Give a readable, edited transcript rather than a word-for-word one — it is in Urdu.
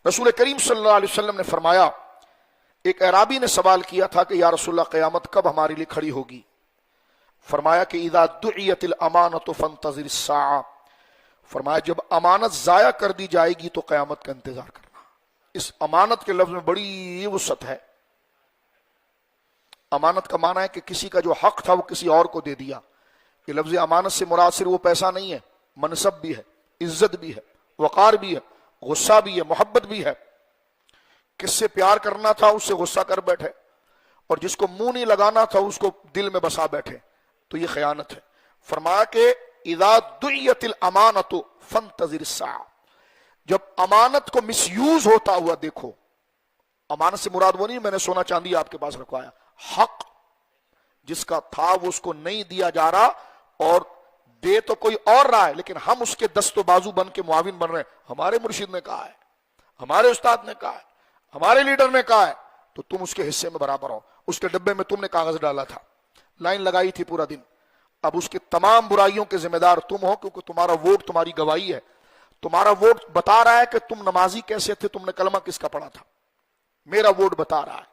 رسول کریم صلی اللہ علیہ وسلم نے فرمایا، ایک اعرابی نے سوال کیا تھا کہ یا رسول اللہ قیامت کب ہمارے لیے کھڑی ہوگی؟ فرمایا کہ اذا دعیت الامانۃ فانتظر الساعہ، فرمایا جب امانت ضائع کر دی جائے گی تو قیامت کا انتظار کرنا۔ اس امانت کے لفظ میں بڑی وسعت ہے۔ امانت کا معنی ہے کہ کسی کا جو حق تھا وہ کسی اور کو دے دیا۔ یہ لفظ امانت سے مراد صرف وہ پیسہ نہیں ہے، منصب بھی ہے، عزت بھی ہے، وقار بھی ہے، غصہ بھی ہے، محبت بھی ہے۔ کس سے پیار کرنا تھا اس سے غصہ کر بیٹھے، اور جس کو منہ نہیں لگانا تھا اس کو دل میں بسا بیٹھے، تو یہ خیانت ہے۔ فرمایا کہ اذا دعیت الامانۃ فانتظر الساعہ، جب امانت کو مس یوز ہوتا ہوا دیکھو۔ امانت سے مراد وہ نہیں میں نے سونا چاندی آپ کے پاس رکھوایا، حق جس کا تھا وہ اس کو نہیں دیا جا رہا، اور دے تو کوئی اور رہا ہے لیکن ہم اس کے دست و بازو بن کے معاون بن رہے ہیں۔ ہمارے مرشد نے کہا ہے، ہمارے استاد نے کہا ہے، ہمارے لیڈر نے کہا ہے، تو تم اس کے حصے میں برابر ہو۔ اس کے ڈبے میں تم نے کاغذ ڈالا تھا، لائن لگائی تھی پورا دن، اب اس کی تمام برائیوں کے ذمہ دار تم ہو، کیونکہ تمہارا ووٹ تمہاری گواہی ہے۔ تمہارا ووٹ بتا رہا ہے کہ تم نمازی کیسے تھے، تم نے کلمہ کس کا پڑھا تھا، میرا ووٹ بتا رہا ہے۔